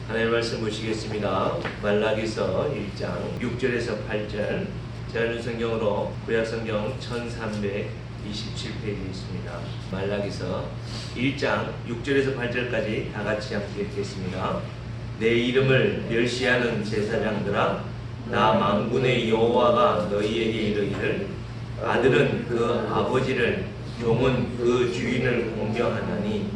하나님의 말씀 보시겠습니다. 말라기서 1장 6절에서 8절 자연의 성경으로 구약성경 1327페이지에 있습니다. 말라기서 1장 6절에서 8절까지 다같이 함께 읽겠습니다. 내 이름을 멸시하는 제사장들아, 나 만군의 여호와가 너희에게 이르기를 아들은 그 아버지를, 종은 그 주인을 공경하나니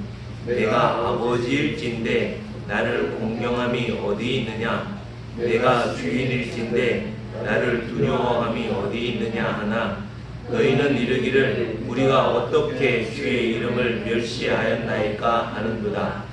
내가 아버지일진대 나를 공경함이 어디 있느냐? 내가 주인일진대 나를 두려워함이 어디 있느냐 하나, 너희는 이르기를 우리가 어떻게 주의 이름을 멸시하였나이까 하는도다.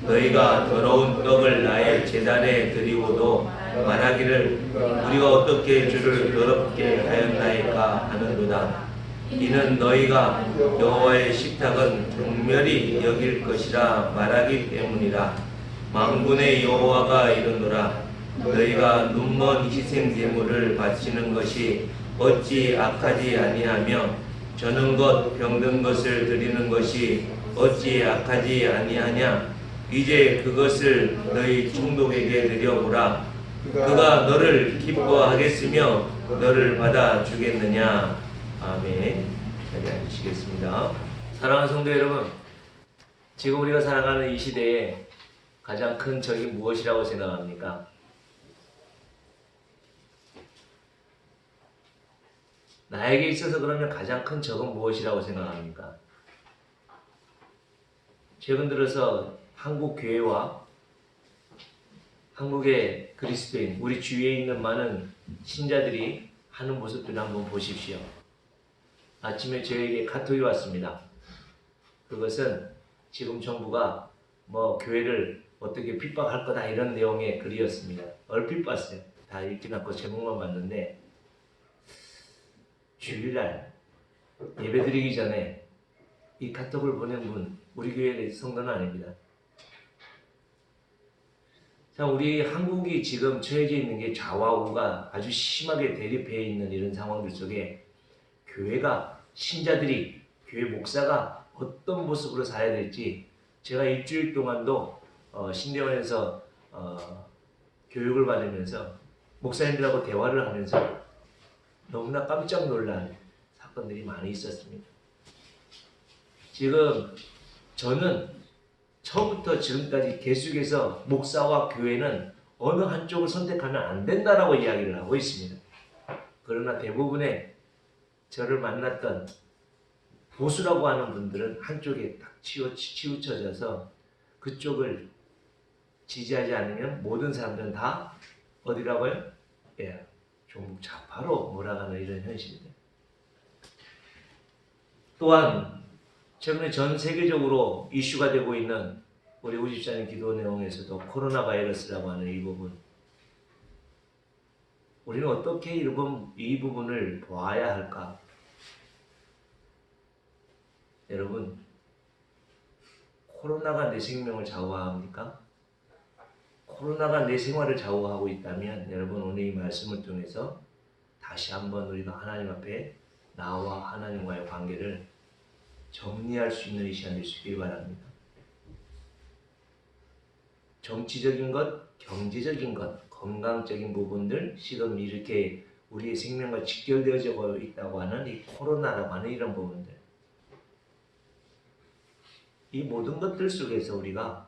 너희가 더러운 떡을 나의 제단에 드리고도 말하기를 우리가 어떻게 주를 더럽게 하였나이까 하는도다. 이는 너희가 여호와의 식탁은 극멸히 여길 것이라 말하기 때문이라. 만군의 여호와가 이르노라. 너희가 눈먼 희생 제물을 바치는 것이 어찌 악하지 아니하며 저는 것 병든 것을 드리는 것이 어찌 악하지 아니하냐. 이제 그것을 너희 총독에게 드려보라. 그가 너를 기뻐하겠으며 너를 받아주겠느냐. 아멘. 자리 앉으시겠습니다. 사랑하는 성도 여러분, 지금 우리가 살아가는 이 시대에 가장 큰 적이 무엇이라고 생각합니까? 나에게 있어서 그러면 가장 큰 적은 무엇이라고 생각합니까? 최근 들어서 한국 교회와 한국의 그리스도인, 우리 주위에 있는 많은 신자들이 하는 모습들을 한번 보십시오. 아침에 저에게 카톡이 왔습니다. 그것은 지금 정부가 교회를 어떻게 핍박할 거다 이런 내용의 글이었습니다. 얼핏 봤어요. 다 읽진 않고 제목만 봤는데, 주일날 예배드리기 전에 이 카톡을 보낸 분 우리 교회의 성도는 아닙니다. 자, 우리 한국이 지금 처해져 있는 게 좌와 우가 아주 심하게 대립해 있는 이런 상황들 속에 교회가, 신자들이, 교회 목사가 어떤 모습으로 살아야 될지, 제가 일주일 동안도 신대원에서 교육을 받으면서 목사님들하고 대화를 하면서 너무나 깜짝 놀란 사건들이 많이 있었습니다. 지금 저는 처음부터 지금까지 계속해서 목사와 교회는 어느 한쪽을 선택하면 안 된다라고 이야기를 하고 있습니다. 그러나 대부분의 저를 만났던 보수라고 하는 분들은 한쪽에 딱 치우쳐져서 그쪽을 지지하지 않으면 모든 사람들은 다 어디라고요? 종북 좌파로 몰아가는 이런 현실입니다. 또한 최근에 전 세계적으로 이슈가 되고 있는 우리 우집사님 기도 내용에서도 코로나 바이러스라고 하는 이 부분, 우리는 어떻게 이 부분을 보아야 할까? 여러분, 코로나가 내 생명을 좌우합니까? 코로나가 내 생활을 좌우하고 있다면 여러분, 오늘 이 말씀을 통해서 다시 한번 우리가 하나님 앞에 나와 하나님과의 관계를 정리할 수 있는 이 시간 될 수 있길 바랍니다. 정치적인 것, 경제적인 것, 건강적인 부분들, 지금 이렇게 우리의 생명과 직결되어져 있다고 하는 이 코로나라고 하는 이런 부분들, 이 모든 것들 속에서 우리가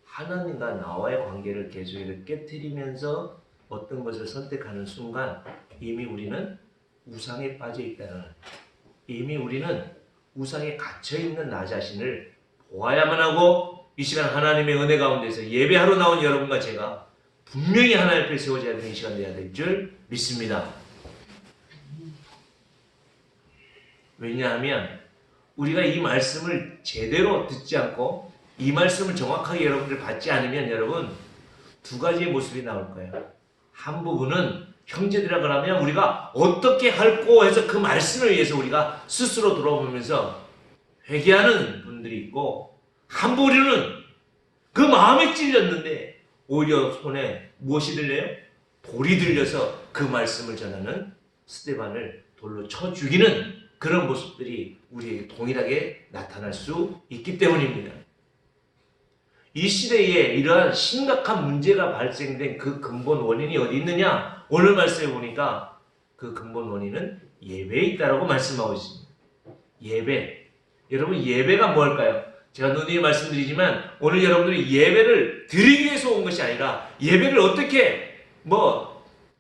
하나님과 나와의 관계를 계속해서 깨트리면서 어떤 것을 선택하는 순간 이미 우리는 우상에 빠져 있다는, 이미 우리는 우상에 갇혀있는 나 자신을 보아야만 하고, 이 시간 하나님의 은혜 가운데서 예배하러 나온 여러분과 제가 분명히 하나님 앞에 세워져야 되는 시간 되어야 될 줄 믿습니다. 왜냐하면 우리가 이 말씀을 제대로 듣지 않고 이 말씀을 정확하게 여러분들 받지 않으면 여러분 두 가지의 모습이 나올 거예요. 한 부분은 형제들이라 그러면 우리가 어떻게 할꼬 해서 그 말씀을 위해서 우리가 스스로 돌아보면서 회개하는 분들이 있고, 한 부류는 그 마음에 찔렸는데 오히려 손에 무엇이 들려요? 돌이 들려서 그 말씀을 전하는, 스데반을 돌로 쳐 죽이는 그런 모습들이 우리에게 동일하게 나타날 수 있기 때문입니다. 이 시대에 이러한 심각한 문제가 발생된 그 근본 원인이 어디 있느냐? 오늘 말씀해 보니까 그 근본 원인은 예배에 있다라고 말씀하고 있습니다. 예배. 여러분 예배가 뭘까요? 제가 누누이 말씀드리지만 오늘 여러분들이 예배를 드리기 위해서 온 것이 아니라 예배를 어떻게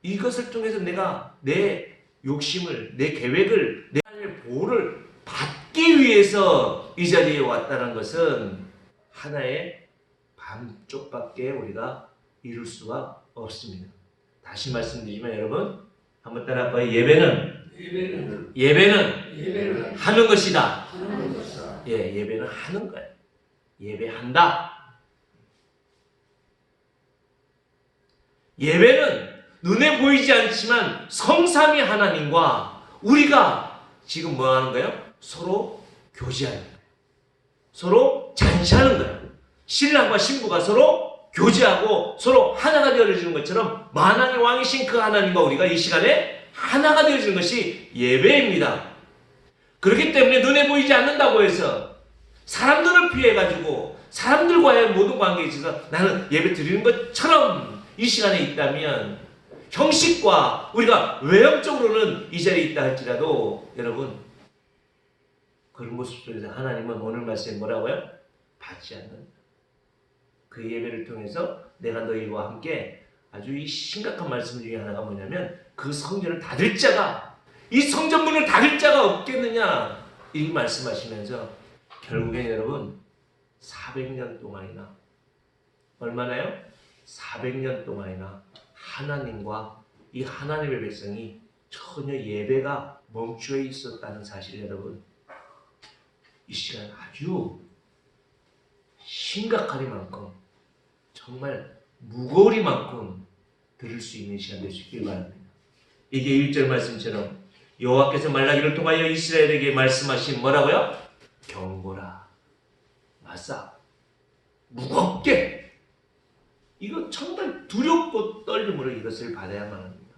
이것을 통해서 내가 내 욕심을 내 계획을 내 하나님의 보호를 받기 위해서 이 자리에 왔다는 것은 하나의 반쪽밖에 우리가 이룰 수가 없습니다. 다시 말씀드리지만 여러분 한번 따라할까요? 예배는 하는 것이다. 예, 예배는 하는 거예요. 예배한다. 예배는 눈에 보이지 않지만 성삼위 하나님과 우리가 지금 뭐 하는 거예요? 서로 교제하는 거예요. 서로 잔치하는 거예요. 신랑과 신부가 서로 교제하고 서로 하나가 되어지는 것처럼 만왕의 왕이신 그 하나님과 우리가 이 시간에 하나가 되어지는 것이 예배입니다. 그렇기 때문에 눈에 보이지 않는다고 해서 사람들을 피해가지고 사람들과의 모든 관계에 있어서 나는 예배 드리는 것처럼 이 시간에 있다면 형식과 우리가 외형적으로는 이 자리에 있다 할지라도 여러분 그런 모습 속에서 하나님은 오늘 말씀에 뭐라고요? 받지 않는다. 그 예배를 통해서 내가 너희와 함께 아주 이 심각한 말씀 중에 하나가 뭐냐면 그 성전을 닫을 자가 이 성전문을 닫을 자가 없겠느냐 이 말씀하시면서 결국엔 여러분 400년 동안이나 얼마나요? 400년 동안이나 하나님과 이 하나님의 백성이 전혀 예배가 멈추어 있었다는 사실 여러분 이 시간 아주 심각하리만큼 정말 무거우리만큼 들을 수 있는 시간 될 수 있길 바랍니다. 이게 1절 말씀처럼 여호와께서 말라기를 통하여 이스라엘에게 말씀하신 뭐라고요? 경고라. 맞아. 무겁게. 이거 정말 두렵고 떨림으로 이것을 받아야만 합니다.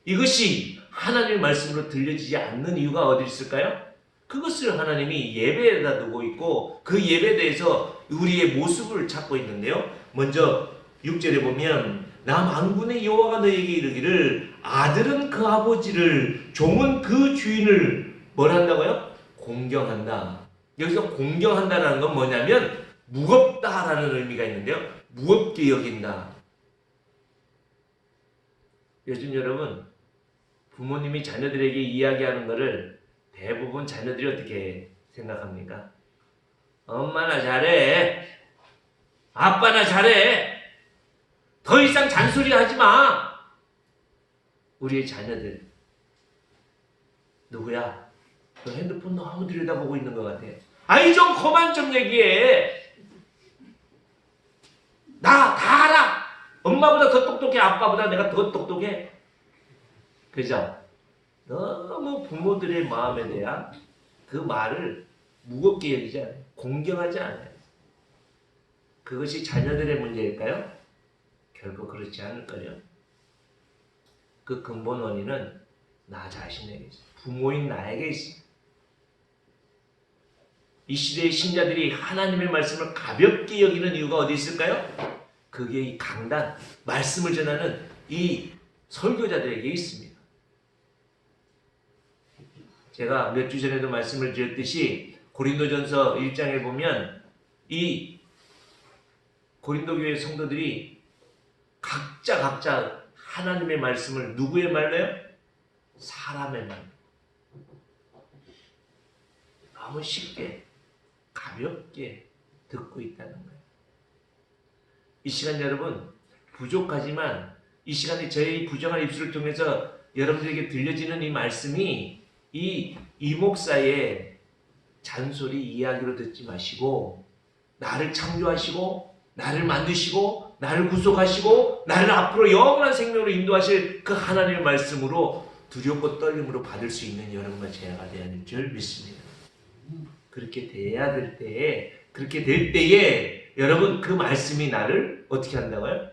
이것이 하나님의 말씀으로 들려지지 않는 이유가 어디 있을까요? 그것을 하나님이 예배에다 두고 있고 그 예배에 대해서 우리의 모습을 찾고 있는데요. 먼저 6절에 보면 나 만군의 여호와가 너에게 이르기를 아들은 그 아버지를 종은 그 주인을 뭘 한다고요? 공경한다. 여기서 공경한다는 건 뭐냐면 무겁다라는 의미가 있는데요. 무겁게 여긴다. 요즘 여러분 부모님이 자녀들에게 이야기하는 것을 대부분 자녀들이 어떻게 생각합니까? 엄마나 잘해. 아빠나 잘해. 더 이상 잔소리 하지 마. 우리의 자녀들. 누구야? 너 핸드폰 너무 들여다보고 있는 것 같아. 아이 좀 그만 좀 얘기해. 나 다 알아. 엄마보다 더 똑똑해. 아빠보다 내가 더 똑똑해. 그죠? 너무 부모들의 마음에 대한 그 말을 무겁게 여기지 않아요. 공경하지 않아요. 그것이 자녀들의 문제일까요? 결코 그렇지 않을 거예요. 그 근본 원인은 나 자신에게 있어요. 부모인 나에게 있어요. 이 시대의 신자들이 하나님의 말씀을 가볍게 여기는 이유가 어디 있을까요? 그게 이 강단, 말씀을 전하는 이 설교자들에게 있습니다. 제가 몇 주 전에도 말씀을 드렸듯이 고린도전서 1장에 보면 이 고린도 교회 성도들이 각자 하나님의 말씀을 누구의 말로 해요? 사람의 말. 너무 쉽게 가볍게 듣고 있다는 거예요. 이 시간 여러분 부족하지만 이 시간에 저의 부정한 입술을 통해서 여러분들에게 들려지는 이 말씀이 이 목사의 잔소리 이야기로 듣지 마시고 나를 창조하시고 나를 만드시고 나를 구속하시고 나를 앞으로 영원한 생명으로 인도하실 그 하나님의 말씀으로 두렵고 떨림으로 받을 수 있는 여러분과 제가 되어야 될 줄 믿습니다. 그렇게 돼야 될 때에 그렇게 될 때에 여러분 그 말씀이 나를 어떻게 한다고요?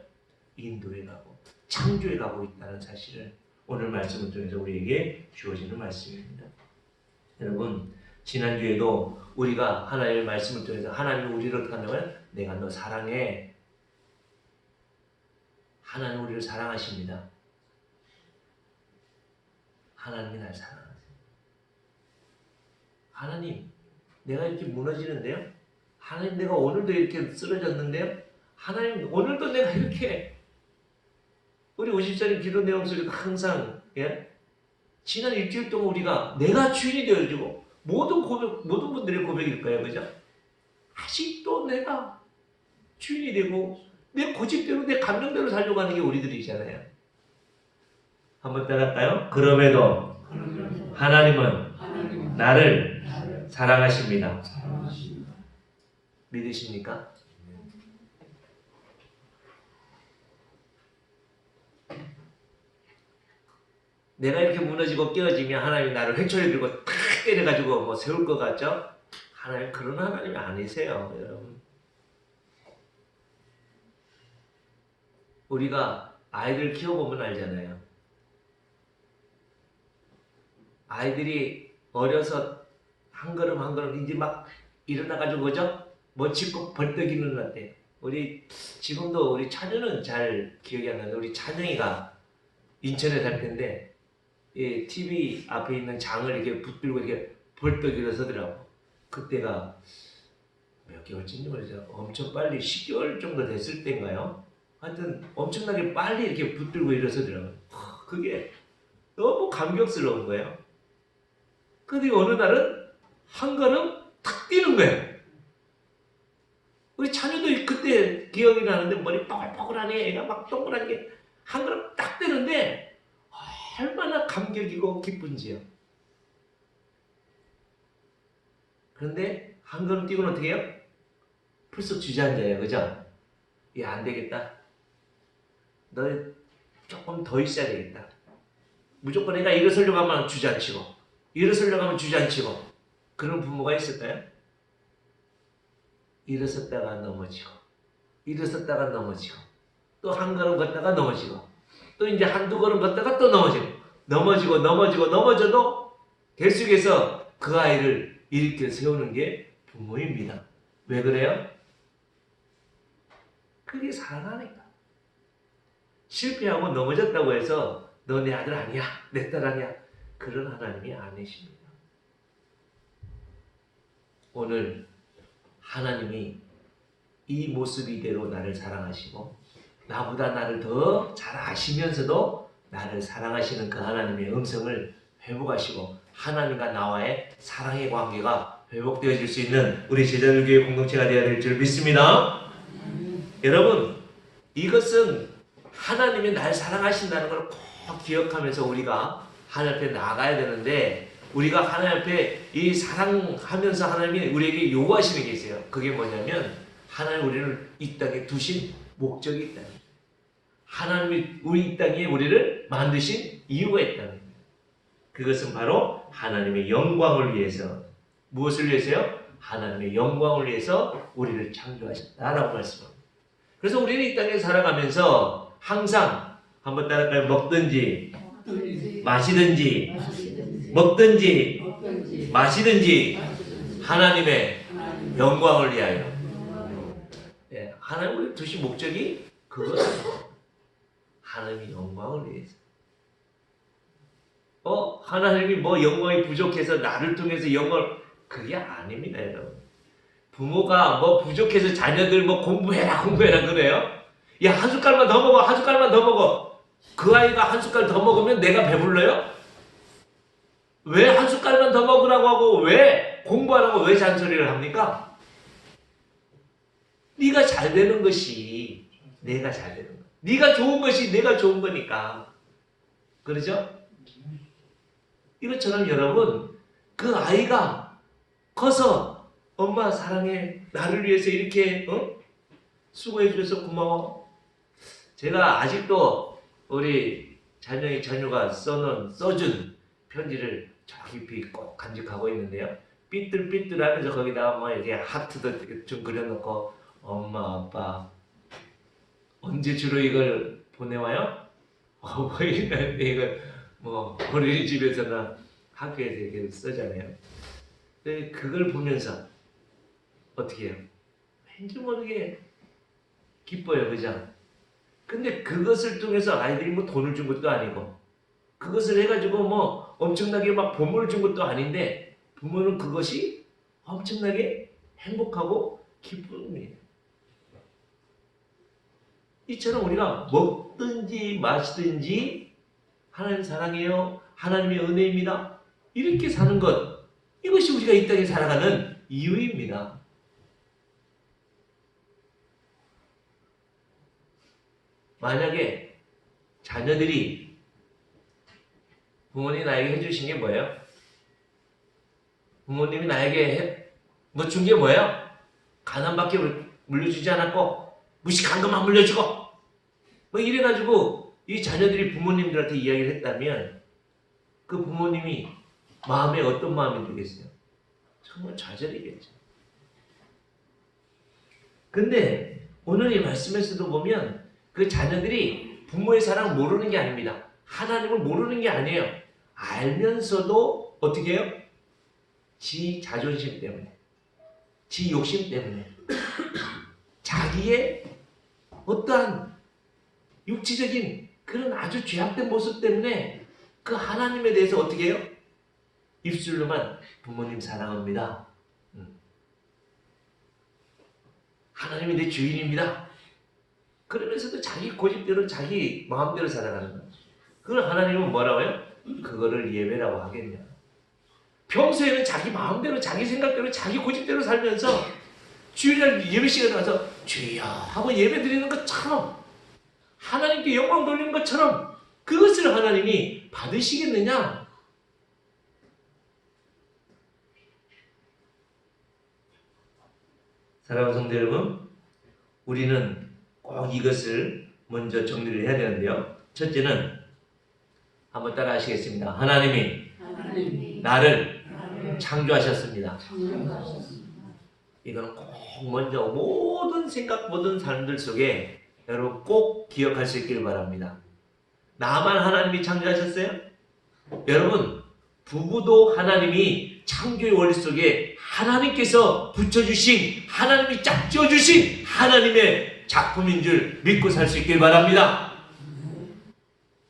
인도해 가고 창조해 가고 있다는 사실을 오늘 말씀을 통해서 우리에게 주어지는 말씀입니다. 여러분 지난주에도 우리가 하나님의 말씀을 통해서 하나님이 우리를 어떻게 한다면 내가 너 사랑해. 하나님 우리를 사랑하십니다. 하나님이 날 사랑하세요. 하나님, 내가 이렇게 무너지는데요? 하나님, 내가 오늘도 이렇게 쓰러졌는데요? 하나님, 오늘도 내가 이렇게 우리 50절의 기도 내용 속에도 항상 지난 일주일 동안 우리가 내가 주인이 되어주고 모든 분들의 고백일 거예요. 그죠? 아직도 내가 주인이 되고 내 고집대로 내 감정대로 살려고 하는 게 우리들이잖아요. 한번 따라할까요? 그럼에도 하나님은 나를 사랑하십니다. 믿으십니까? 내가 이렇게 무너지고 깨어지면 하나님이 나를 회초리 들고 탁 때려가지고 뭐 세울 것 같죠? 하나님 그런 하나님이 아니세요, 여러분. 우리가 아이들 키워보면 알잖아요. 아이들이 어려서 한 걸음 한 걸음 이제 막 일어나가지고 그죠? 멋지고 벌떡 일어났대. 우리 지금도 우리 찬유는 잘 기억이 안 나는데 우리 찬영이가 인천에 살 텐데 이 TV 앞에 있는 장을 이렇게 붙들고 이렇게 벌떡 일어서더라고. 그때가 몇 개월쯤인지 모르죠. 엄청 빨리 10개월 정도 됐을 때인가요? 하여튼 엄청나게 빨리 이렇게 붙들고 일어서더라고요. 그게 너무 감격스러운 거예요. 근데 어느 날은 한 걸음 탁 뛰는 거예요. 우리 자녀도 그때 기억이 나는데 머리 뻐글뻐글하네. 애가 막 동그란 게 한 걸음 딱 뛰는데 얼마나 감격이고 기쁜지요. 그런데 한 걸음 뛰고는 어떻게 해요? 풀썩 주저앉아요. 그죠? 안 되겠다. 너 조금 더 있어야 되겠다. 무조건 애가 일어서려고 하면 주저앉히고 일어서려고 하면 주저앉히고 그런 부모가 있을까요? 일어섰다가 넘어지고 일어섰다가 넘어지고 또 한 걸음 걷다가 넘어지고 또 이제 한두 걸음 걷다가 또 넘어지고 넘어져도 계속해서 그 아이를 일으켜 세우는 게 부모입니다. 왜 그래요? 그게 사랑하니까. 실패하고 넘어졌다고 해서 너 내 아들 아니야, 내 딸 아니야, 그런 하나님이 아니십니다. 오늘 하나님이 이 모습 이대로 나를 사랑하시고 나보다 나를 더 잘 아시면서도 나를 사랑하시는 그 하나님의 음성을 회복하시고 하나님과 나와의 사랑의 관계가 회복되어질 수 있는 우리 제자들교회 공동체가 되어야 될 줄 믿습니다. 여러분, 이것은 하나님이 날 사랑하신다는 걸 꼭 기억하면서 우리가 하나님 앞에 나가야 되는데 우리가 하나님 앞에 이 사랑하면서 하나님이 우리에게 요구하시는 게 있어요. 그게 뭐냐면 하나님 우리를 이 땅에 두신 목적이 있다는 거예요. 하나님이 우리 이 땅에 우리를 만드신 이유가 있다는 거예요. 그것은 바로 하나님의 영광을 위해서. 무엇을 위해서요? 하나님의 영광을 위해서 우리를 창조하셨다라고 말씀합니다. 그래서 우리는 이 땅에 살아가면서 항상 한번 따라할까요? 먹든지 마시든지 먹든지 마시든지 하나님의 영광을 위하여. 하나님 우리 두신 목적이 그것입니다. 하나님의 영광을 위해서. 하나님이 뭐 영광이 부족해서 나를 통해서 영광을, 그게 아닙니다, 여러분. 부모가 뭐 부족해서 자녀들 뭐 공부해라 그래요? 야, 한 숟갈만 더 먹어, 한 숟갈만 더 먹어. 그 아이가 한 숟갈 더 먹으면 내가 배불러요? 왜 한 숟갈만 더 먹으라고 하고 왜 공부하라고 왜 잔소리를 합니까? 네가 잘 되는 것이 내가 잘 되는 거야. 네가 좋은 것이 내가 좋은 거니까. 그렇죠? 이것처럼 여러분, 그 아이가 커서 엄마 사랑해, 나를 위해서 이렇게 수고해 주셔서 고마워. 제가 아직도 우리 자녀가 써준 편지를 저 깊이 꼭 간직하고 있는데요. 삐뚤삐뚤하면서 거기다가 뭐 이렇게 하트도 좀 그려놓고 엄마 아빠 언제 주로 이걸 보내와요? 이걸 뭐 어린이집에서나 학교에서 이렇게 쓰잖아요. 네, 그걸 보면서 어떻게 해요? 왠지 모르게 기뻐요, 그죠? 근데 그것을 통해서 아이들이 뭐 돈을 준 것도 아니고 그것을 해가지고 뭐 엄청나게 막 보물을 준 것도 아닌데 부모는 그것이 엄청나게 행복하고 기쁨이에요. 이처럼 우리가 먹든지 마시든지 하나님 사랑해요. 하나님의 은혜입니다. 이렇게 사는 것, 이것이 우리가 이 땅에 살아가는 이유입니다. 만약에 자녀들이 부모님이 나에게 해주신 게 뭐예요? 부모님이 나에게 뭐 준 게 뭐예요? 가난밖에 물려주지 않았고 무식한 것만 물려주고 뭐 이래가지고 이 자녀들이 부모님들한테 이야기를 했다면 그 부모님이 마음에 어떤 마음이 들겠어요? 정말 좌절이겠죠. 근데 오늘 이 말씀에서도 보면 그 자녀들이 부모의 사랑을 모르는 게 아닙니다. 하나님을 모르는 게 아니에요. 알면서도 어떻게 해요? 지 자존심 때문에, 지 욕심 때문에, 자기의 어떠한 육체적인 그런 아주 죄악된 모습 때문에 그 하나님에 대해서 어떻게 해요? 입술로만 부모님 사랑합니다. 하나님이 내 주인입니다. 그러면서도 자기 고집대로 자기 마음대로 살아가는 거예요. 그걸 하나님은 뭐라고 해요? 그거를 예배라고 하겠냐. 평소에는 자기 마음대로 자기 생각대로 자기 고집대로 살면서 주일날 예배 시간에 와서 주여 하고 예배 드리는 것처럼 하나님께 영광 돌리는 것처럼 그것을 하나님이 받으시겠느냐? 사랑하는 성도 여러분, 우리는 꼭 이것을 먼저 정리를 해야 되는데요. 첫째는 한번 따라 하시겠습니다. 하나님이 나를 창조하셨습니다. 이거는 꼭 먼저 모든 생각, 모든 삶들 속에 여러분 꼭 기억할 수 있기를 바랍니다. 나만 하나님이 창조하셨어요? 여러분, 부부도 하나님이 창조의 원리 속에 하나님께서 붙여주신, 하나님이 짝지어주신 하나님의 작품인 줄 믿고 살 수 있길 바랍니다.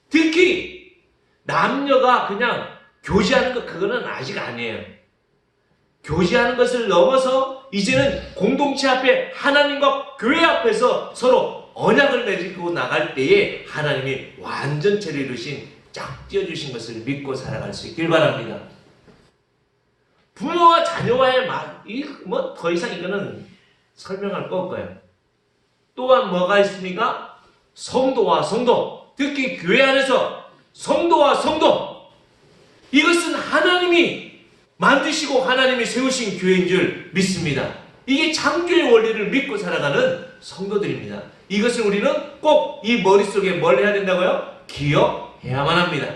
특히 남녀가 그냥 교제하는 것, 그거는 아직 아니에요. 교제하는 것을 넘어서 이제는 공동체 앞에 하나님과 교회 앞에서 서로 언약을 맺고 나갈 때에 하나님이 완전체를 이루신 짝지어주신 것을 믿고 살아갈 수 있길 바랍니다. 부모와 자녀와의 뭐 더 이상 이거는 설명할 거 없고요. 또한 뭐가 있습니까? 성도와 성도, 특히 교회 안에서 성도와 성도, 이것은 하나님이 만드시고 하나님이 세우신 교회인 줄 믿습니다. 이게 창조의 원리를 믿고 살아가는 성도들입니다. 이것을 우리는 꼭 이 머릿속에 뭘 해야 된다고요? 기억해야만 합니다.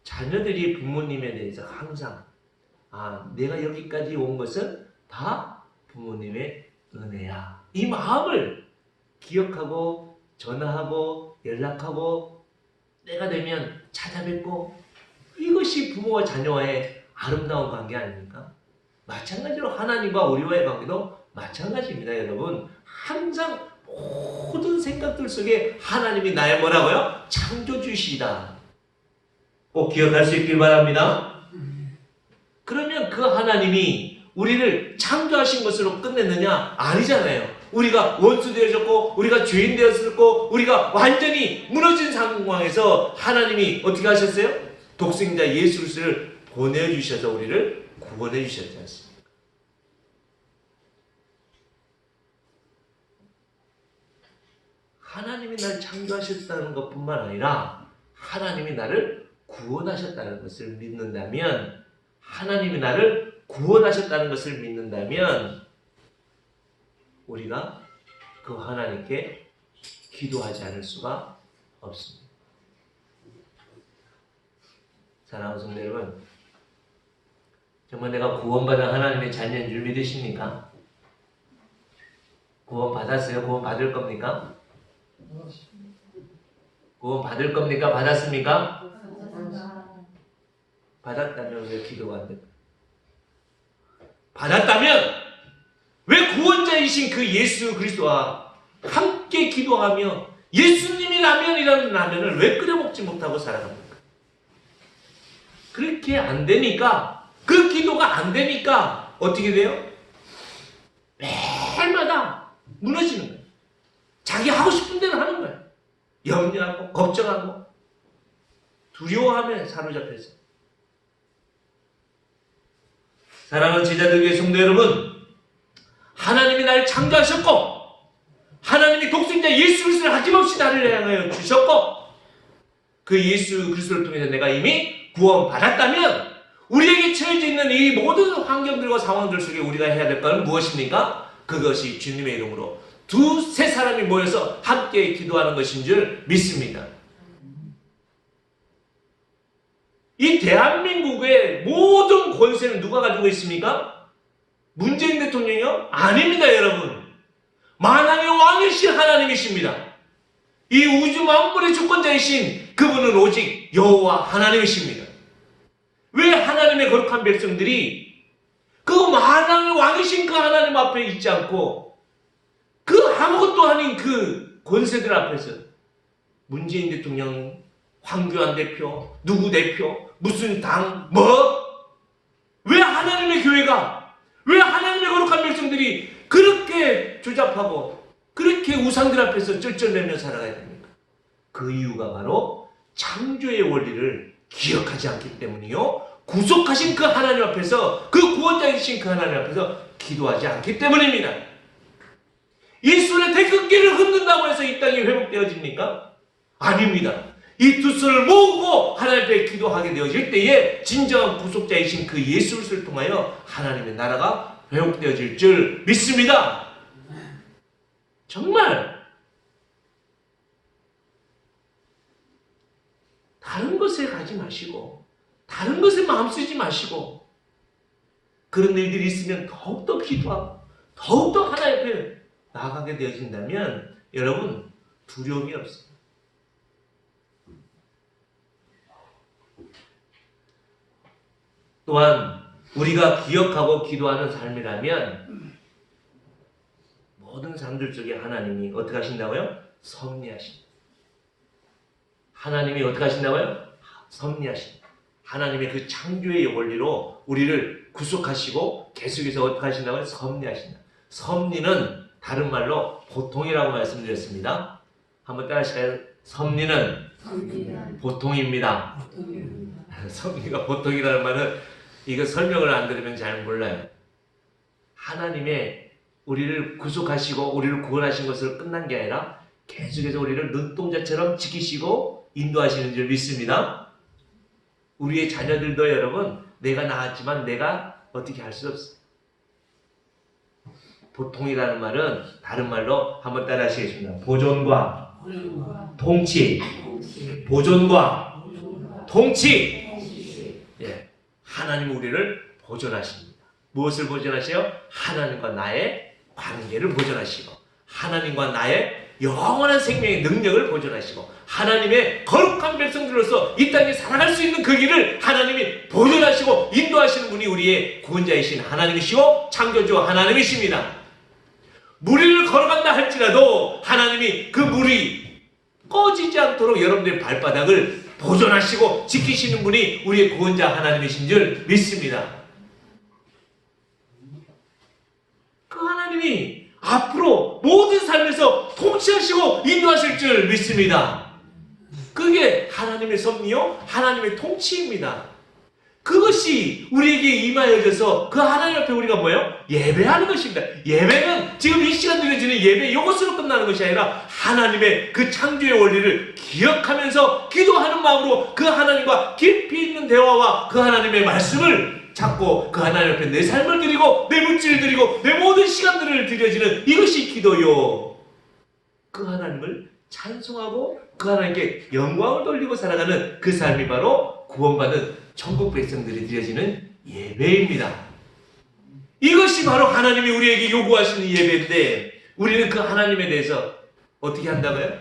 자녀들이 부모님에 대해서 항상 내가 여기까지 온 것은 다 부모님의 은혜야. 이 마음을 기억하고 전화하고 연락하고 때가 되면 찾아뵙고, 이것이 부모와 자녀와의 아름다운 관계 아닙니까? 마찬가지로 하나님과 우리와의 관계도 마찬가지입니다. 여러분, 항상 모든 생각들 속에 하나님이 나의 뭐라고요? 창조주시다. 꼭 기억할 수 있길 바랍니다. 그러면 그 하나님이 우리를 창조하신 것으로 끝냈느냐? 아니잖아요. 우리가 원수 되어졌고, 우리가 죄인 되었었고, 우리가 완전히 무너진 상황에서 하나님이 어떻게 하셨어요? 독생자 예수를 보내주셔서 우리를 구원해 주셨지 않습니까? 하나님이 나를 창조하셨다는 것뿐만 아니라 하나님이 나를 구원하셨다는 것을 믿는다면, 하나님이 나를 구원하셨다는 것을 믿는다면 우리가 그 하나님께 기도하지 않을 수가 없습니다. 사랑하는 성도 여러분, 정말 내가 구원받은 하나님의 자녀인 줄 믿으십니까? 구원 받았어요? 구원 받을 겁니까? 구원 받을 겁니까? 받았습니까? 받았다면 왜 기도가 안 될까? 받았다면 왜 구원자이신 그 예수 그리스도와 함께 기도하며 예수님이 라면이라는 라면을 왜 끓여 먹지 못하고 살아갑니까? 그렇게 안 되니까, 그 기도가 안 되니까 어떻게 돼요? 매일마다 무너지는 거예요. 자기 하고 싶은 대로 하는 거예요. 염려하고 걱정하고 두려워하며 사로잡혀서. 사랑하는 제자들 위해 성도 여러분, 하나님이 나를 창조하셨고 하나님이 독생자 예수 그리스도를 아낌없이 나를 향하여 주셨고 그 예수 그리스도를 통해서 내가 이미 구원받았다면 우리에게 처해져 있는 이 모든 환경들과 상황들 속에 우리가 해야 될 것은 무엇입니까? 그것이 주님의 이름으로 두세 사람이 모여서 함께 기도하는 것인 줄 믿습니다. 이 대한민국의 모든 권세는 누가 가지고 있습니까? 문재인 대통령이요? 아닙니다, 여러분. 만왕의 왕이신 하나님이십니다. 이 우주 만물의 주권자이신 그분은 오직 여호와 하나님이십니다. 왜 하나님의 거룩한 백성들이 그 만왕의 왕이신 그 하나님 앞에 있지 않고 그 아무것도 아닌 그 권세들 앞에서 문재인 대통령, 황교안 대표, 누구 대표, 무슨 당, 왜 하나님의 교회가, 왜 하나님의 거룩한 백성들이 그렇게 조잡하고 그렇게 우상들 앞에서 쩔쩔매며 살아가야 됩니까? 그 이유가 바로 창조의 원리를 기억하지 않기 때문이요. 구속하신 그 하나님 앞에서, 그 구원자이신 그 하나님 앞에서 기도하지 않기 때문입니다. 예수의 태극기를 흔든다고 해서 이 땅이 회복되어집니까? 아닙니다. 이 두 손을 모으고 하나님 앞에 기도하게 되어질 때에 진정한 구속자이신 그 예수 그리스도를 통하여 하나님의 나라가 회복되어질 줄 믿습니다. 정말 다른 것에 가지 마시고 다른 것에 마음 쓰지 마시고 그런 일들이 있으면 더욱더 기도하고 더욱더 하나님 앞에 나아가게 되어진다면 여러분 두려움이 없습니다. 또한 우리가 기억하고 기도하는 삶이라면 모든 사람들 속에 하나님이 어떻게 하신다고요? 섭리하신다. 하나님이 어떻게 하신다고요? 섭리하신다. 하나님의 그 창조의 원리로 우리를 구속하시고 계속해서 어떻게 하신다고요? 섭리하신다. 섭리는 다른 말로 보통이라고 말씀드렸습니다. 한번 따라하실까요? 섭리는 보통입니다. 섭리가 보통이라는 말은 이거 설명을 안 들으면 잘 몰라요. 하나님의 우리를 구속하시고 우리를 구원하신 것으로 끝난 게 아니라 계속해서 우리를 눈동자처럼 지키시고 인도하시는 줄 믿습니다. 우리의 자녀들도 여러분 내가 낳았지만 내가 어떻게 할 수 없어요. 보통이라는 말은 다른 말로 한번 따라 하시겠습니다. 보존과 통치. 보존과 통치. 예, 하나님 우리를 보존하십니다. 무엇을 보존하세요? 하나님과 나의 관계를 보존하시고 하나님과 나의 영원한 생명의 능력을 보존하시고 하나님의 거룩한 백성들로서 이 땅에 살아갈 수 있는 그 길을 하나님이 보존하시고 인도하시는 분이 우리의 구원자이신 하나님이시고 창조주 하나님이십니다. 무리를 걸어간다 할지라도 하나님이 그 물이 꺼지지 않도록 여러분들의 발바닥을 보존하시고 지키시는 분이 우리의 구원자 하나님이신 줄 믿습니다. 그 하나님이 앞으로 모든 삶에서 통치하시고 인도하실 줄 믿습니다. 그게 하나님의 섭리요, 하나님의 통치입니다. 그것이 우리에게 임하여져서 그 하나님 앞에 우리가 뭐예요? 예배하는 것입니다. 예배는 지금 이 시간 드려지는 예배 이것으로 끝나는 것이 아니라 하나님의 그 창조의 원리를 기억하면서 기도하는 마음으로 그 하나님과 깊이 있는 대화와 그 하나님의 말씀을 찾고 그 하나님 앞에 내 삶을 드리고 내 물질을 드리고 내 모든 시간들을 드려지는 이것이 기도요. 그 하나님을 찬송하고 그 하나님께 영광을 돌리고 살아가는 그 삶이 바로 구원받은 천국 백성들이 드려지는 예배입니다. 이것이 바로 하나님이 우리에게 요구하시는 예배인데 우리는 그 하나님에 대해서 어떻게 한다고요?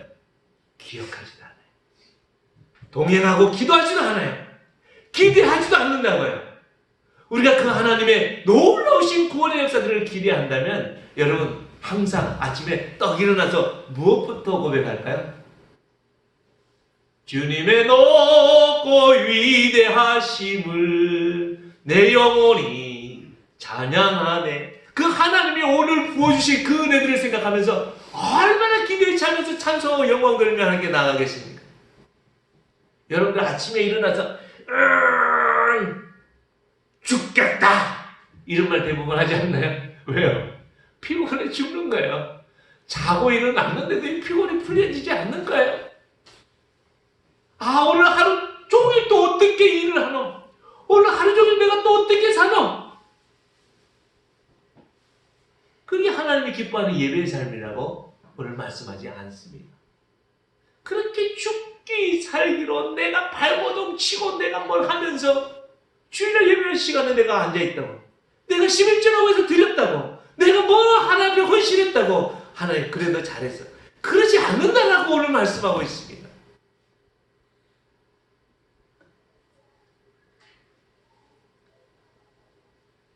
기억하지 않아요. 동행하고 기도하지도 않아요. 기대하지도 않는다고요. 우리가 그 하나님의 놀라우신 구원의 역사들을 기대한다면 여러분 항상 아침에 떡 일어나서 무엇부터 고백할까요? 주님의 높고 위대하심을 내 영혼이 찬양하네. 그 하나님이 오늘 부어주신 그 은혜들을 생각하면서 얼마나 기대에 차면서 찬송하고 영광 돌리며 하나님께 나아가겠습니까? 여러분들 아침에 일어나서 죽겠다 이런 말 대부분 하지 않나요? 왜요? 피곤해 죽는 거예요. 자고 일어났는데도 이 피곤이 풀려지지 않는 거예요. 아, 오늘 하루 종일 또 어떻게 일을 하노? 오늘 하루 종일 내가 또 어떻게 사노? 그게 하나님이 기뻐하는 예배의 삶이라고 오늘 말씀하지 않습니다. 그렇게 죽기 살기로 내가 발버둥 치고 내가 뭘 하면서 주일날 예배할 시간에 내가 앉아있다고, 내가 11조라고 해서 드렸다고, 내가 뭐 하나님 앞에 헌신했다고, 하나님 그래 너 잘했어, 그러지 않는다라고 오늘 말씀하고 있습니다.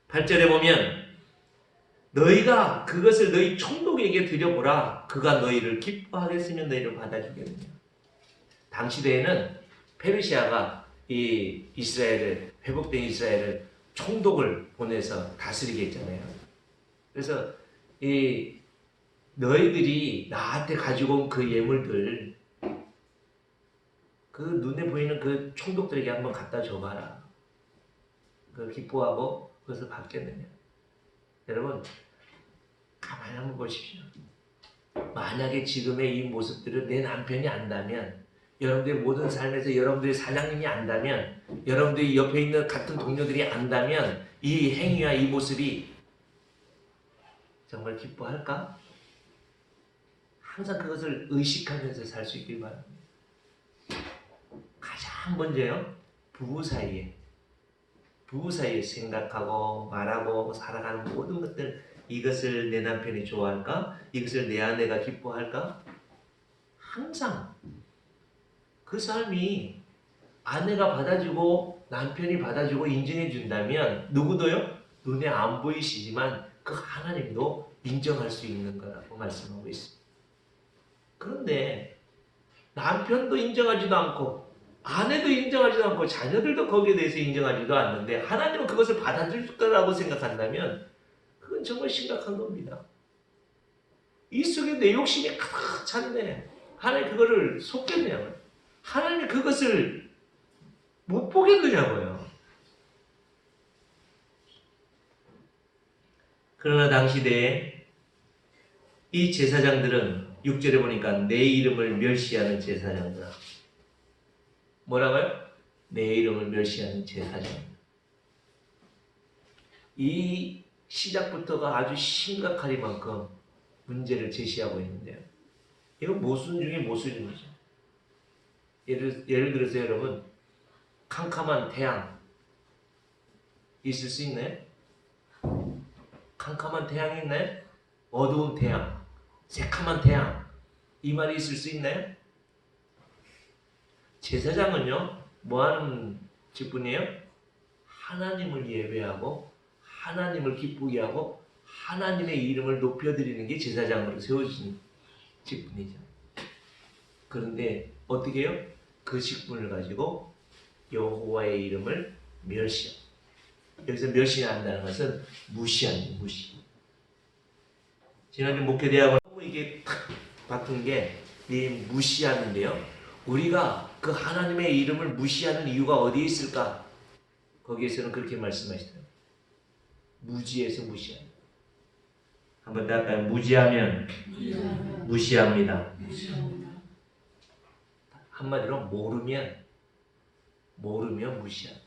8절에 보면 너희가 그것을 너희 총독에게 드려보라. 그가 너희를 기뻐하겠으면 너희를 받아주겠느냐. 당시대에는 페르시아가 이 이스라엘을, 회복된 이스라엘을 총독을 보내서 다스리게 했잖아요. 그래서 이 너희들이 나한테 가지고 온 그 예물들, 그 눈에 보이는 그 총독들에게 한번 갖다 줘봐라. 그걸 기뻐하고 그것을 받겠느냐. 여러분 가만히 한번 보십시오. 만약에 지금의 이 모습들을 내 남편이 안다면, 여러분들의 모든 삶에서 여러분들의 사장님이 안다면, 여러분들이 옆에 있는 같은 동료들이 안다면 이 행위와 이 모습이 정말 기뻐할까? 항상 그것을 의식하면서 살 수 있길 바랍니다. 가장 먼저요, 부부 사이에 생각하고 말하고 살아가는 모든 것들, 이것을 내 남편이 좋아할까? 이것을 내 아내가 기뻐할까? 항상 그 삶이 아내가 받아주고 남편이 받아주고 인정해 준다면 누구도요? 눈에 안 보이시지만 그 하나님도 인정할 수 있는 거라고 말씀하고 있습니다. 그런데 남편도 인정하지도 않고 아내도 인정하지도 않고 자녀들도 거기에 대해서 인정하지도 않는데 하나님은 그것을 받아줄 거라고 생각한다면 그건 정말 심각한 겁니다. 이 속에 내 욕심이 가득 찼네. 하나님 그거를 속겠냐고요. 하나님이 그것을 못 보겠느냐고요. 그러나 당시대에 이 제사장들은 6절에 보니까 내 이름을 멸시하는 제사장들. 뭐라고요? 내 이름을 멸시하는 제사장. 이 시작부터가 아주 심각하리만큼 문제를 제시하고 있는데요. 이건 모순 중에 모순이죠. 예를 들어서 여러분, 캄캄한 태양 있을 수 있나요? 캄캄한 태양이 있나요? 어두운 태양, 새카만 태양, 이 말이 있을 수 있나요? 제사장은요, 뭐하는 직분이에요? 하나님을 예배하고 하나님을 기쁘게 하고 하나님의 이름을 높여드리는 게 제사장으로 세워진 직분이죠. 그런데 어떻게 해요? 그 직분을 가지고 여호와의 이름을 멸시하고, 여기서 멸시한다는 것은 무시하는, 무시. 지난주 목회대학원 너무 이게 바꾼 게 이 무시하는데요. 우리가 그 하나님의 이름을 무시하는 이유가 어디에 있을까? 거기에서는 그렇게 말씀하시더라고요. 무지해서 무시한다. 한번 더 할까요? 무지하면 무시합니다. 한마디로 모르면 무시한다.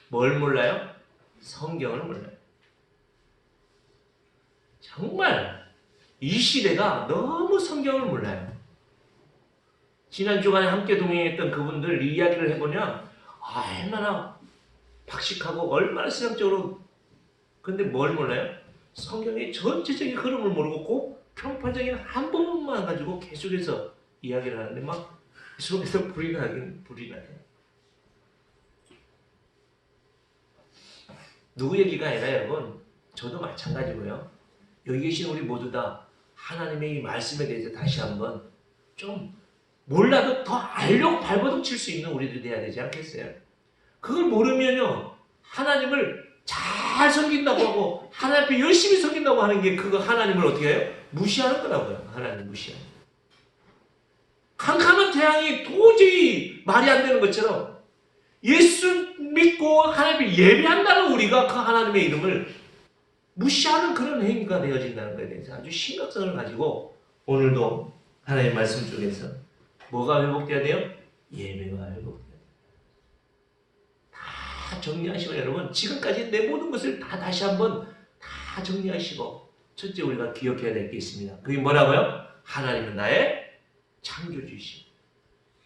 뭘 몰라요? 성경을 몰라요. 정말 이 시대가 너무 성경을 몰라요. 지난 주간에 함께 동행했던 그분들 이야기를 해보면 얼마나 박식하고 얼마나 신앙적으로, 근데 뭘 몰라요? 성경의 전체적인 흐름을 모르고 꼭 평판적인 한 부분만 가지고 계속해서 이야기를 하는데 막 속에서 불이 나긴 불이 나요. 누구 얘기가 아니라 여러분, 저도 마찬가지고요. 여기 계신 우리 모두 다 하나님의 이 말씀에 대해서 다시 한번 좀 몰라도 더 알려고 발버둥 칠 수 있는 우리들이 돼야 되지 않겠어요? 그걸 모르면요, 하나님을 잘 섬긴다고 하고 하나님 앞에 열심히 섬긴다고 하는 게 그거 하나님을 어떻게 해요? 무시하는 거라고요. 하나님 무시하는. 캄캄한 태양이 도저히 말이 안 되는 것처럼 예수 믿고 하나님을 예배한다는 우리가 그 하나님의 이름을 무시하는 그런 행위가 되어진다는 것에 대해서 아주 심각성을 가지고 오늘도 하나님의 말씀 속에서 뭐가 회복돼야 돼요? 예배가 회복돼야 돼요. 다 정리하시고 여러분, 지금까지 내 모든 것을 다 다시 한번 다 정리하시고 첫째 우리가 기억해야 될 게 있습니다. 그게 뭐라고요? 하나님은 나의 창조주이십니다.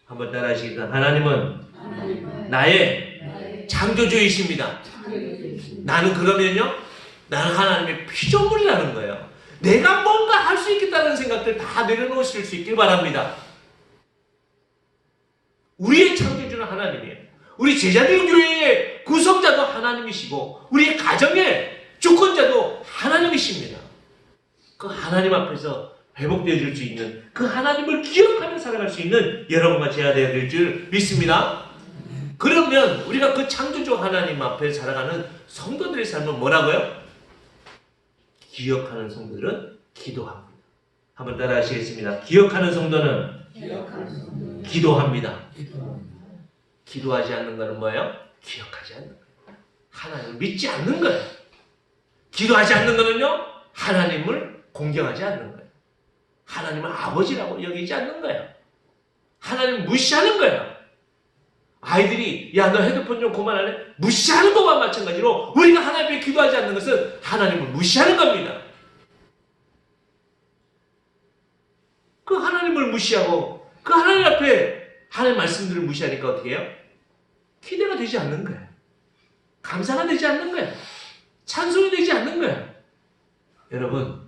한번 따라하시겠습니다. 하나님은 나의 창조주이십니다. 나는 그러면요, 나는 하나님의 피조물이라는 거예요. 내가 뭔가 할 수 있겠다는 생각들 다 내려놓으실 수 있길 바랍니다. 우리의 창조주는 하나님이에요. 우리 제자들 교회의 구성자도 하나님이시고 우리의 가정의 주권자도 하나님이십니다. 그 하나님 앞에서 회복되어질 수 있는, 그 하나님을 기억하며 살아갈 수 있는 여러분과 제가 되어야 될 줄 믿습니다. 그러면 우리가 그 창조주 하나님 앞에 살아가는 성도들의 삶은 뭐라고요? 기억하는 성도들은 기도합니다. 한번 따라 하시겠습니다. 기억하는 성도는 기도합니다. 기도하지 않는 것은 뭐예요? 기억하지 않는 거예요. 하나님을 믿지 않는 거예요. 기도하지 않는 것은요, 하나님을 공경하지 않는 거예요. 하나님을 아버지라고 여기지 않는 거예요. 하나님을 무시하는 거예요. 아이들이 야, 너 핸드폰 좀 그만할래? 무시하는 것과 마찬가지로 우리가 하나님 앞에 기도하지 않는 것은 하나님을 무시하는 겁니다. 그 하나님을 무시하고 그 하나님 앞에 하나님 말씀들을 무시하니까 어떻게 해요? 기대가 되지 않는 거예요. 감사가 되지 않는 거예요. 찬송이 되지 않는 거예요. 여러분,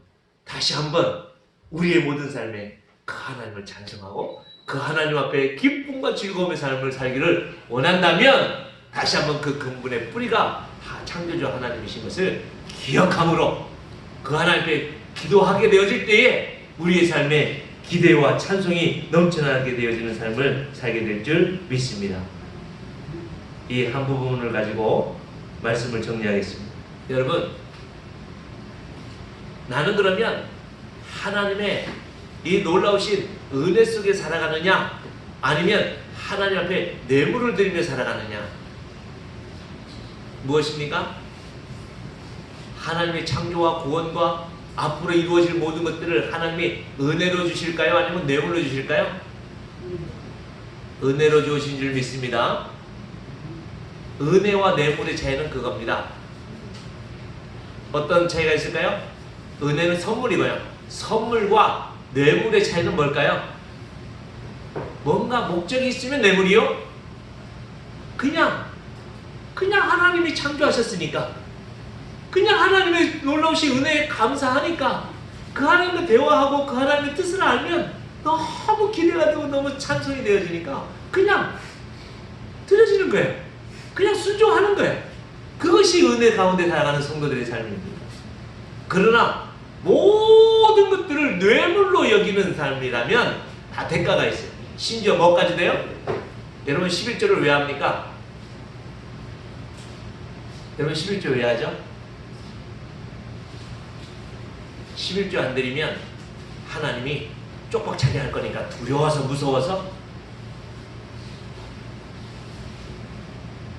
다시 한번 우리의 모든 삶에 그 하나님을 찬송하고 그 하나님 앞에 기쁨과 즐거움의 삶을 살기를 원한다면 다시 한번 그 근본의 뿌리가 창조주 하나님이신 것을 기억함으로 그 하나님 앞에 기도하게 되어질 때에 우리의 삶에 기대와 찬송이 넘쳐나게 되어지는 삶을 살게 될 줄 믿습니다. 이 한 부분을 가지고 말씀을 정리하겠습니다. 여러분, 나는 그러면 하나님의 이 놀라우신 은혜 속에 살아가느냐, 아니면 하나님 앞에 뇌물을 드리며 살아가느냐? 무엇입니까? 하나님의 창조와 구원과 앞으로 이루어질 모든 것들을 하나님이 은혜로 주실까요? 아니면 뇌물로 주실까요? 은혜로 주신 줄 믿습니다. 은혜와 뇌물의 차이는 그겁니다. 어떤 차이가 있을까요? 은혜는 선물이고요. 선물과 뇌물의 차이는 뭘까요? 뭔가 목적이 있으면 뇌물이요? 그냥 하나님이 창조하셨으니까, 그냥 하나님의 놀라우신 은혜에 감사하니까, 그 하나님과 대화하고 그 하나님의 뜻을 알면 너무 기대가 되고 너무 찬송이 되어지니까 그냥 들어지는 거예요. 그냥 순종하는 거예요. 그것이 은혜 가운데 살아가는 성도들의 삶입니다. 그러나 모든 것들을 뇌물로 여기는 삶이라면 다 대가가 있어요. 심지어 뭐까지 돼요? 여러분 11조를 왜 합니까? 여러분 11조 왜 하죠? 11조 안 드리면 하나님이 쪽박 차게 할 거니까 두려워서 무서워서?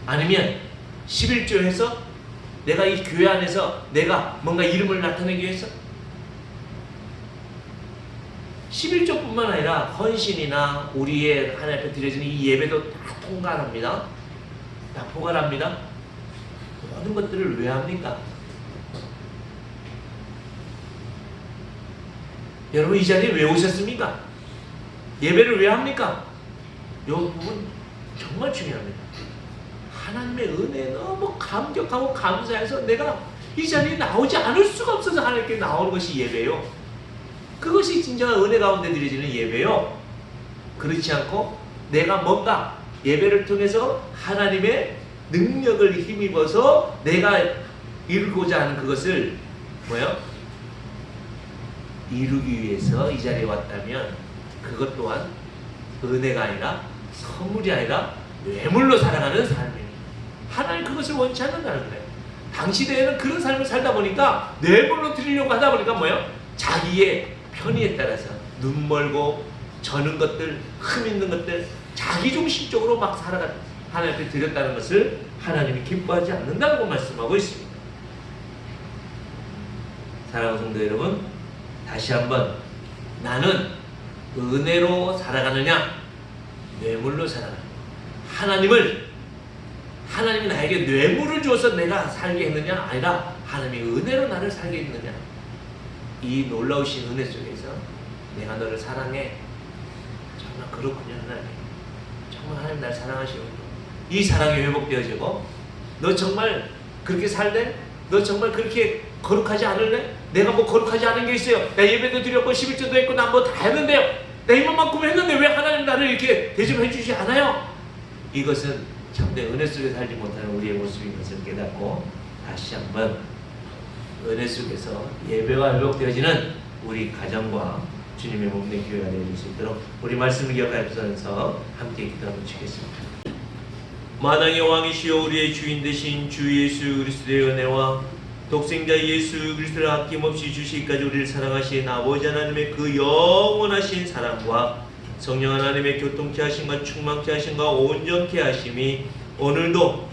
아니면 11조 해서 내가 이 교회 안에서 내가 뭔가 이름을 나타내기 위해서? 11조뿐만 아니라 헌신이나 우리의 하나님 앞에 드려지는 이 예배도 다 통과합니다. 다 포괄합니다. 모든 것들을 왜 합니까? 여러분 이 자리에 왜 오셨습니까? 예배를 왜 합니까? 이 부분 정말 중요합니다. 하나님의 은혜에 너무 감격하고 감사해서 내가 이 자리에 나오지 않을 수가 없어서 하나님께 나오는 것이 예배요. 그것이 진정한 은혜 가운데 드려지는 예배요. 그렇지 않고 내가 뭔가 예배를 통해서 하나님의 능력을 힘입어서 내가 이루고자 하는 그것을 뭐요? 이루기 위해서 이 자리에 왔다면 그것 또한 은혜가 아니라 선물이 아니라 뇌물로 살아가는 삶입니다. 하나님 그것을 원치 않는다는 거예요. 당시대에는 그런 삶을 살다 보니까 뇌물로 드리려고 하다 보니까 뭐예요? 자기의 편의에 따라서 눈 멀고 저는 것들, 흠 있는 것들 자기 중심적으로 막 살아가 하나님 앞에 드렸다는 것을 하나님이 기뻐하지 않는다고 말씀하고 있습니다. 사랑하는 성도 여러분, 다시 한번 나는 은혜로 살아가느냐 뇌물로 살아가느냐, 하나님이 나에게 뇌물을 줘서 내가 살게 했느냐 아니라 하나님이 은혜로 나를 살게 했느냐, 이 놀라우신 은혜 속에서 내가 너를 사랑해, 정말 그렇군요. 하나님 정말 하나님 나를 사랑하시는군요. 이 사랑이 회복되어지고 너 정말 그렇게 살래? 너 정말 그렇게 거룩하지 않을래? 내가 뭐 거룩하지 않은 게 있어요. 나 예배도 드렸고 11조도 했고 난 뭐 다 했는데요. 내 힘만큼 했는데 왜 하나님 나를 이렇게 대접해 주지 않아요? 이것은 참된 은혜 속에 살지 못하는 우리의 모습인 것을 깨닫고 다시 한번 은혜 속에서 예배가 회복되어지는 우리 가정과 주님의 몸된 교회가 되어질 수 있도록 우리 말씀을 기억하면서 함께 기도하며 주겠습니다. 만왕의 왕이시여 우리의 주인 되신 주 예수 그리스도의 은혜와 독생자 예수 그리스도를 아낌없이 주시기까지 우리를 사랑하신 아버지 하나님의 그 영원하신 사랑과 성령 하나님의 교통케 하심과 충만케 하심과 온전케 하심이 오늘도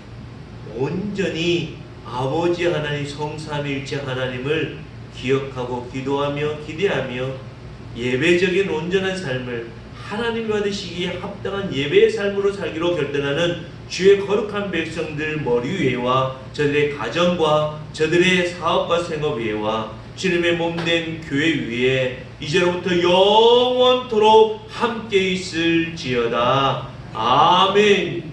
온전히 아버지 하나님 성삼위일체 하나님을 기억하고 기도하며 기대하며 예배적인 온전한 삶을 하나님 받으시기에 합당한 예배의 삶으로 살기로 결단하는 주의 거룩한 백성들 머리 위에와 저들의 가정과 저들의 사업과 생업 위에와 주님의 몸된 교회 위에 이제로부터 영원토록 함께 있을지어다. 아멘.